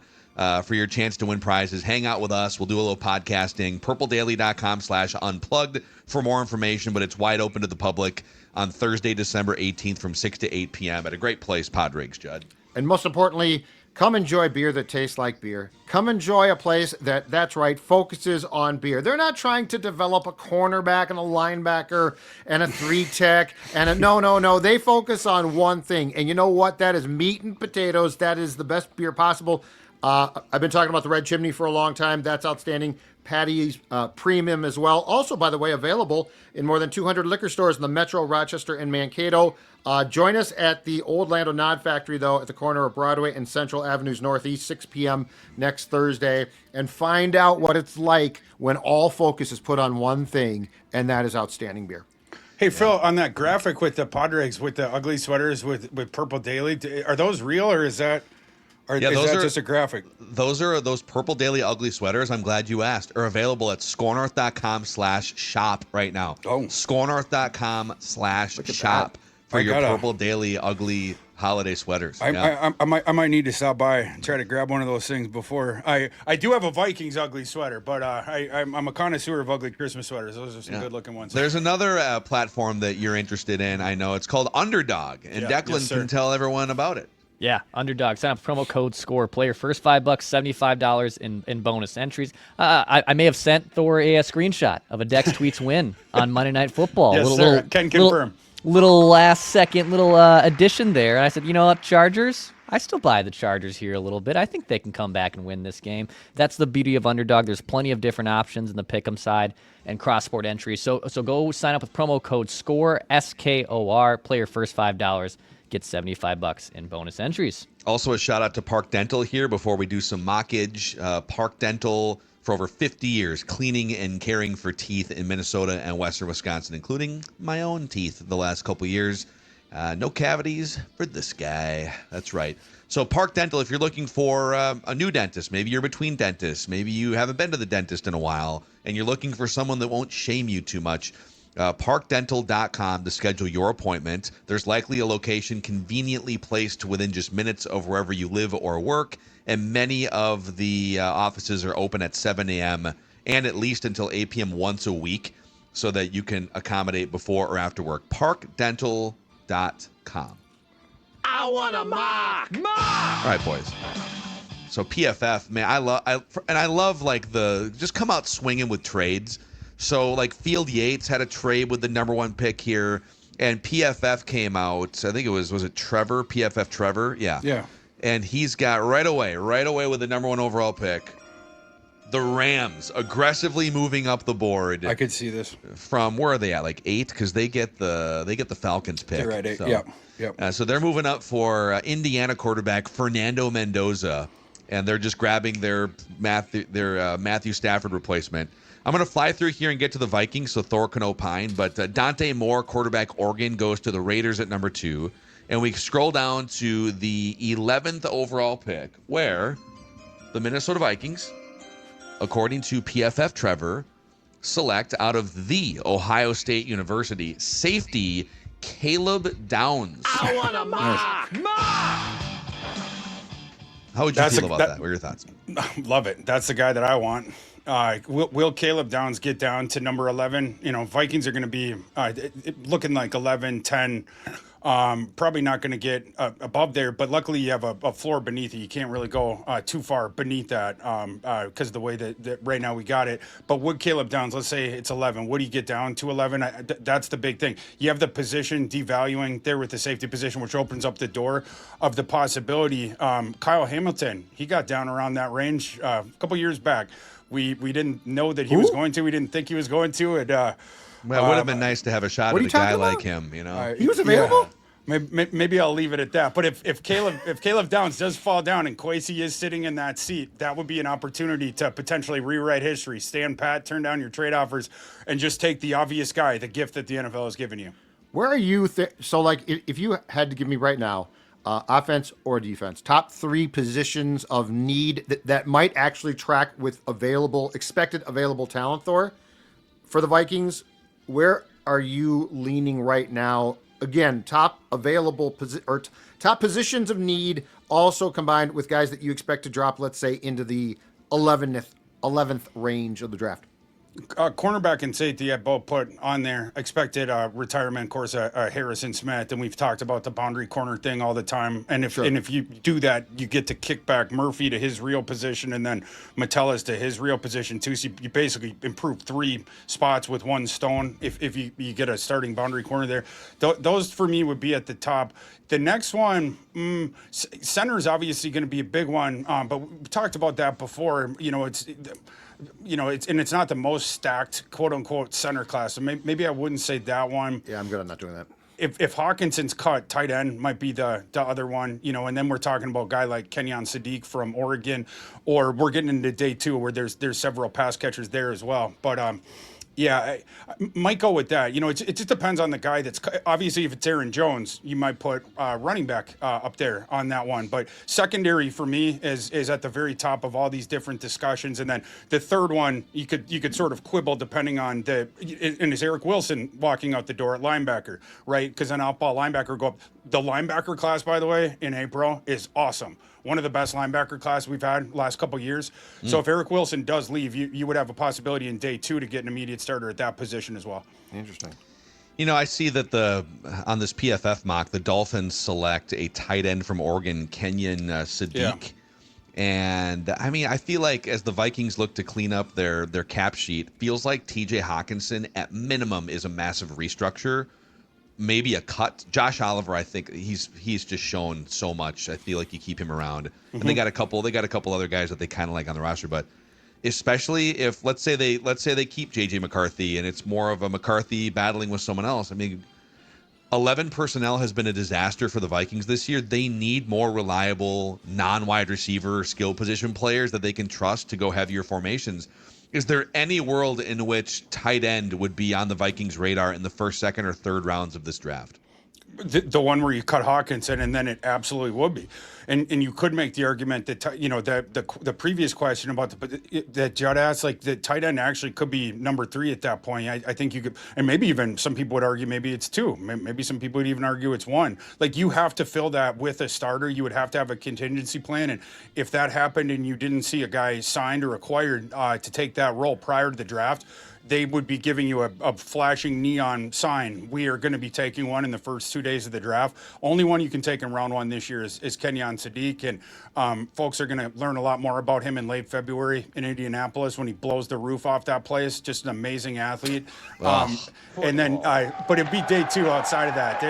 for your chance to win prizes. Hang out with us. We'll do a little podcasting. purpledaily.com/unplugged for more information, but it's wide open to the public on Thursday, December 18th from 6 to 8 p.m. at a great place, Padres, Judd. And most importantly, come enjoy beer that tastes like beer. Come enjoy a place that's right, focuses on beer. They're not trying to develop a cornerback and a linebacker and a 3-tech and no. They focus on one thing. And you know what? That is meat and potatoes. That is the best beer possible. I've been talking about the Red Chimney for a long time. That's outstanding. Patty's Premium as well. Also, by the way, available in more than 200 liquor stores in the Metro, Rochester, and Mankato. Join us at the Old Lando Nod Factory, though, at the corner of Broadway and Central Avenues Northeast, 6 p.m. next Thursday, and find out what it's like when all focus is put on one thing, and that is outstanding beer. Hey, Phil, on that graphic with the Padres, with the ugly sweaters with Purple Daily, are those real or is that... Is that just a graphic? Those Purple Daily ugly sweaters. I'm glad you asked. Are available at scorenorth.com/shop right now. Oh, scorenorth.com/shop for your Purple Daily ugly holiday sweaters. I might need to stop by and try to grab one of those things before. I do have a Vikings ugly sweater, but I'm a connoisseur of ugly Christmas sweaters. Those are some good looking ones. There's another platform that you're interested in. I know it's called Underdog, and Declan can tell everyone about it. Yeah, Underdog. Sign up promo code SCORE. Play your first $5, $75 in bonus entries. I may have sent Thor a screenshot of a Dex Tweets win on Monday Night Football. Yes, sir. Can confirm. Little last-second addition there. And I said, you know what, Chargers? I still buy the Chargers here a little bit. I think they can come back and win this game. That's the beauty of Underdog. There's plenty of different options in the pick'em side and cross-sport entries. So go sign up with promo code SCORE, SKOR. Play your first $5. Get $75 in bonus entries. Also, a shout out to Park Dental here before we do some mockage. Park Dental for over 50 years, cleaning and caring for teeth in Minnesota and Western Wisconsin, including my own teeth the last couple years. No cavities for this guy. That's right. So Park Dental, if you're looking for a new dentist, maybe you're between dentists, maybe you haven't been to the dentist in a while, and you're looking for someone that won't shame you too much, parkdental.com to schedule your appointment. There's likely a location conveniently placed within just minutes of wherever you live or work, and many of the offices are open at 7 a.m. and at least until 8 p.m. once a week so that you can accommodate before or after work. Parkdental.com. I want a mock! All right, boys. So PFF, man, I love like the just come out swinging with trades. So, like, Field Yates had a trade with the number one pick here, and PFF came out. I think it was it Trevor? PFF Trevor? Yeah. Yeah. And he's got right away with the number one overall pick, the Rams aggressively moving up the board. I could see this. From, where are they at? Like 8? Because they get the Falcons pick. They're at 8, so, yep. So they're moving up for Indiana quarterback Fernando Mendoza, and they're just grabbing their Matthew Stafford replacement. I'm going to fly through here and get to the Vikings so Thor can opine, but Dante Moore, quarterback Oregon, goes to the Raiders at number 2. And we scroll down to the 11th overall pick, where the Minnesota Vikings, according to PFF Trevor, select out of the Ohio State University safety Caleb Downs. I want a mock! How would you feel about that? What are your thoughts? Love it. That's the guy that I want. Will Caleb Downs get down to number 11? You know, Vikings are going to be looking like 11, 10. Probably not going to get above there, but luckily you have a floor beneath it. You can't really go too far beneath that because of the way that right now we got it. But would Caleb Downs, let's say it's 11, would he get down to 11? That's the big thing. You have the position devaluing there with the safety position, which opens up the door of the possibility. Kyle Hamilton, he got down around that range a couple years back. We didn't know that he was going to. We didn't think he was going to. And, well, it would have been nice to have a shot at a guy like him, you know. He was available? Yeah. Maybe I'll leave it at that. But if Caleb Downs does fall down and Kwesi is sitting in that seat, that would be an opportunity to potentially rewrite history. Stand pat, turn down your trade offers, and just take the obvious guy, the gift that the NFL has given you. Where are you? So, like, if you had to give me right now, offense or defense, top 3 positions of need that might actually track with expected available talent, Thor, for the Vikings, where are you leaning right now? Again, top positions of need, also combined with guys that you expect to drop, let's say, into the 11th range of the draft. Cornerback and safety I both put on there. Expected retirement, of course, Harrison Smith, and we've talked about the boundary corner thing all the time. And if you do that, you get to kick back Murphy to his real position, and then Metellus to his real position too. So you basically improve 3 spots with 1 stone if you get a starting boundary corner there. Those for me would be at the top. The next one, center is obviously going to be a big one, but we talked about that before. It's not the most stacked, quote unquote, center class. So maybe I wouldn't say that one. Yeah, I'm good on not doing that. If Hawkinson's cut, tight end might be the other one, and then we're talking about a guy like Kenyon Sadiq from Oregon, or we're getting into day 2 where there's several pass catchers there as well. But yeah, I might go with that. It just depends on the guy that's obviously if it's Aaron Jones, you might put running back up there on that one. But secondary for me is at the very top of all these different discussions. And then the third one, you could sort of quibble depending on and is Eric Wilson walking out the door at linebacker, right? Because then outball linebacker go up. The linebacker class, by the way, in April is awesome. One of the best linebacker class we've had last couple of years. So if Eric Wilson does leave, you would have a possibility in day 2 to get an immediate starter at that position as well. Interesting. I see that on this PFF mock, the Dolphins select a tight end from Oregon, Kenyon Sadiq. Yeah. And I feel like as the Vikings look to clean up their cap sheet, feels like TJ Hawkinson at minimum is a massive restructure. Maybe a cut. Josh Oliver, I think he's just shown so much. I feel like you keep him around. And they got a couple other guys that they kind of like on the roster, but especially if let's say they keep JJ McCarthy and it's more of a McCarthy battling with someone else. 11 personnel has been a disaster for the Vikings this year. They need more reliable non-wide receiver skill position players that they can trust to go heavier formations. Is there any world in which tight end would be on the Vikings' radar in the first, second, or third rounds of this draft? The one where you cut Hawkinson, and then it absolutely would be. And you could make the argument that the previous question about that Judd asked, like the tight end actually could be number 3 at that point. I think you could, and maybe even some people would argue maybe it's 2. Maybe some people would even argue it's 1. Like you have to fill that with a starter. You would have to have a contingency plan, and if that happened and you didn't see a guy signed or acquired to take that role prior to the draft, they would be giving you a flashing neon sign. We are going to be taking one in the first 2 days of the draft. Only one you can take in round 1 this year is Kenyon Sadiq. And folks are going to learn a lot more about him in late February in Indianapolis when he blows the roof off that place. Just an amazing athlete. And then, but it'd be day 2 outside of that.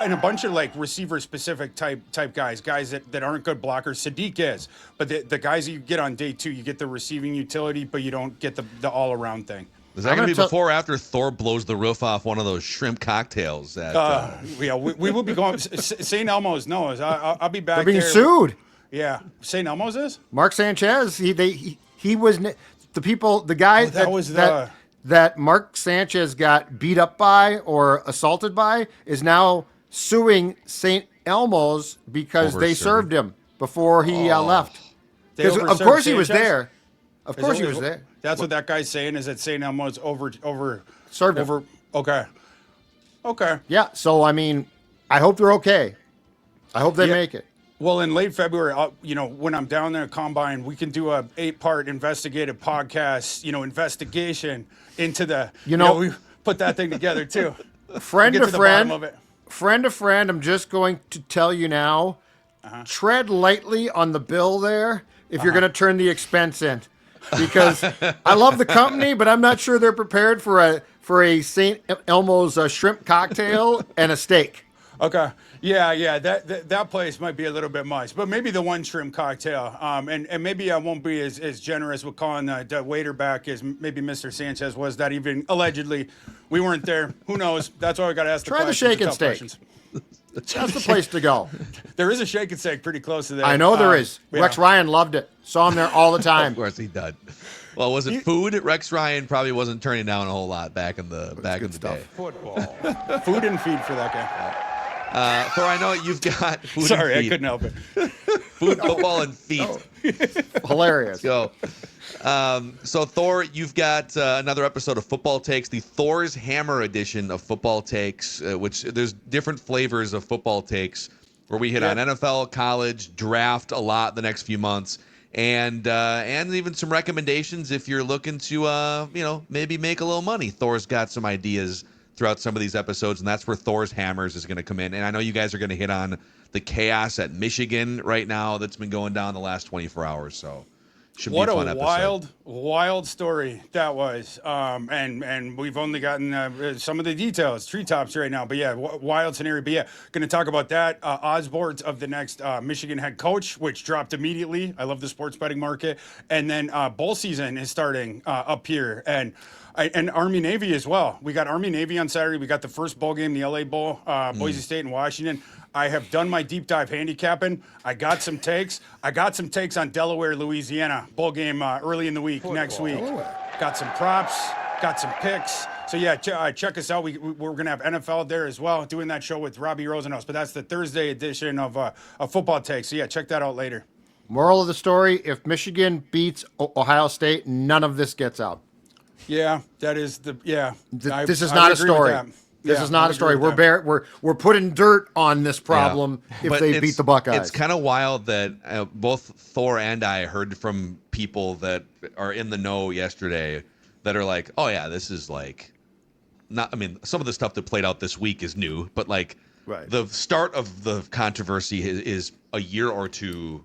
And a bunch of like receiver specific type guys that aren't good blockers. Sadiq is, but the guys that you get on day 2, you get the receiving utility, but you don't get the all around thing. Is that going to be before or after Thor blows the roof off one of those shrimp cocktails? Yeah, we will be going. St. Elmo's knows. I'll be back. They're being there. sued. Yeah, St. Elmo's is. Mark Sanchez. He was the people. The guy that Mark Sanchez got beat up by or assaulted by is now suing St. Elmo's because they served him before he left. Because of course he was there. Of course he was there. That's what that guy's saying, is that St. Elmo's served him. Okay. Yeah, so I hope they're okay. I hope they make it. Well, in late February, when I'm down there at Combine, we can do a 8-part investigative podcast, investigation into the, we put that thing together too. Friend to friend, I'm just going to tell you now, tread lightly on the bill there if you're going to turn the expense in. Because I love the company, but I'm not sure they're prepared for a St. Elmo's shrimp cocktail and a steak. Okay. Yeah. That place might be a little bit much, but maybe the one shrimp cocktail. And maybe I won't be as generous with calling the waiter back as maybe Mr. Sanchez was that evening. Allegedly, we weren't there. Who knows? That's why we got to ask. Try the shake and steak. That's the place to go. There is a shake and steak pretty close to there. I know there is. Yeah. Rex Ryan loved it. Saw him there all the time. Of course he did. Well, was it food? Rex Ryan probably wasn't turning down a whole lot back in the day. Football, food and feed for that guy. Thor, I know you've got food. Sorry, and feed. I couldn't help it. Food, football, and feet. Hilarious. So Thor, you've got another episode of Football Takes, the Thor's Hammer edition of Football Takes, which there's different flavors of Football Takes where we hit on NFL, college, draft a lot the next few months. and even some recommendations if you're looking to maybe make a little money. Thor's got some ideas throughout some of these episodes, and that's where Thor's Hammers is going to come in. And I know you guys are going to hit on the chaos at Michigan right now that's been going down the last 24 hours. So should be a fun episode. Wild story that was. And we've only gotten some of the details, treetops right now. But yeah, wild scenario. But yeah, going to talk about that. Odds boards of the next Michigan head coach, which dropped immediately. I love the sports betting market. And then bowl season is starting up here. And Army Navy as well. We got Army Navy on Saturday. We got the first bowl game, the LA Bowl, Boise State and Washington. I have done my deep dive handicapping. I got some takes. On Delaware, Louisiana bowl game early in the week, next week. Got some props. Got some picks. So yeah, check us out. We're gonna have NFL there as well, doing that show with Robbie Rosenhaus. But that's the Thursday edition of Football Takes. So yeah, check that out later. Moral of the story: if Michigan beats Ohio State, none of this gets out. Yeah, that is This is not a story. This is not a story. We're putting dirt on this problem if they beat the Buckeyes. It's kind of wild that both Thor and I heard from people that are in the know yesterday that are like, oh yeah, this is like not. I mean, some of the stuff that played out this week is new, but like the start of the controversy is a year or two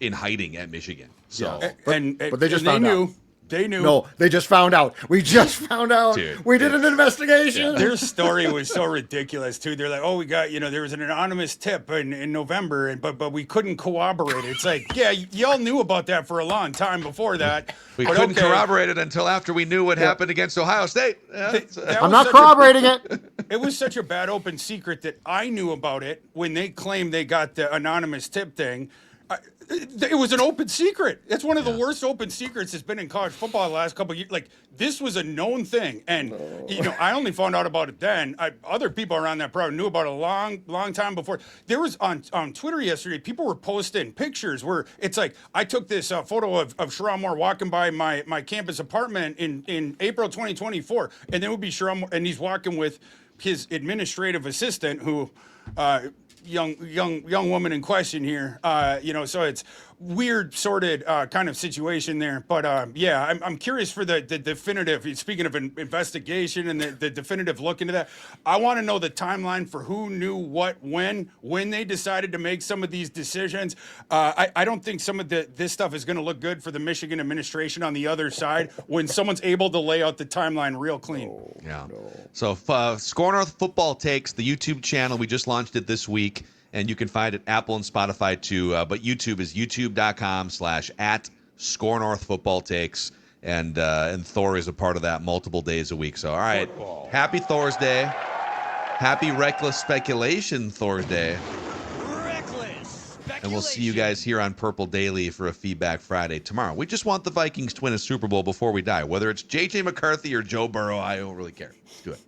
in hiding at Michigan. So, but they just found out. They knew. No, they just found out. We just found out. Dude, we did an investigation. Their story was so ridiculous too. They're like, "Oh, we got there was an anonymous tip in November, but we couldn't corroborate it." It's like, yeah, y'all knew about that for a long time before that. We couldn't corroborate it until after we knew what happened against Ohio State. I'm not corroborating it. It was such a bad open secret that I knew about it when they claimed they got the anonymous tip thing. It was an open secret. It's one of the worst open secrets that's been in college football the last couple of years. Like, this was a known thing. And, I only found out about it then. Other people around that probably knew about it a long time before. There was on Twitter yesterday, people were posting pictures where it's like, I took this photo of Sherrod Moore walking by my campus apartment in April 2024. And then it would be Sherrod Moore, and he's walking with his administrative assistant who... young woman in question here, so it's weird, sordid kind of situation there. But I'm curious for the definitive. Speaking of an investigation and the definitive look into that, I want to know the timeline for who knew what when they decided to make some of these decisions. I don't think some of this stuff is going to look good for the Michigan administration on the other side when someone's able to lay out the timeline real clean. So Score North Football Takes, the YouTube channel. We just launched it this week. And you can find it Apple and Spotify too. But YouTube is youtube.com/@ScoreNorthFootballTakes. And Thor is a part of that multiple days a week. So, all right. Happy Thor's Day. Happy Reckless Speculation Thor's Day. And we'll see you guys here on Purple Daily for a Feedback Friday tomorrow. We just want the Vikings to win a Super Bowl before we die. Whether it's J.J. McCarthy or Joe Burrow, I don't really care. Let's do it.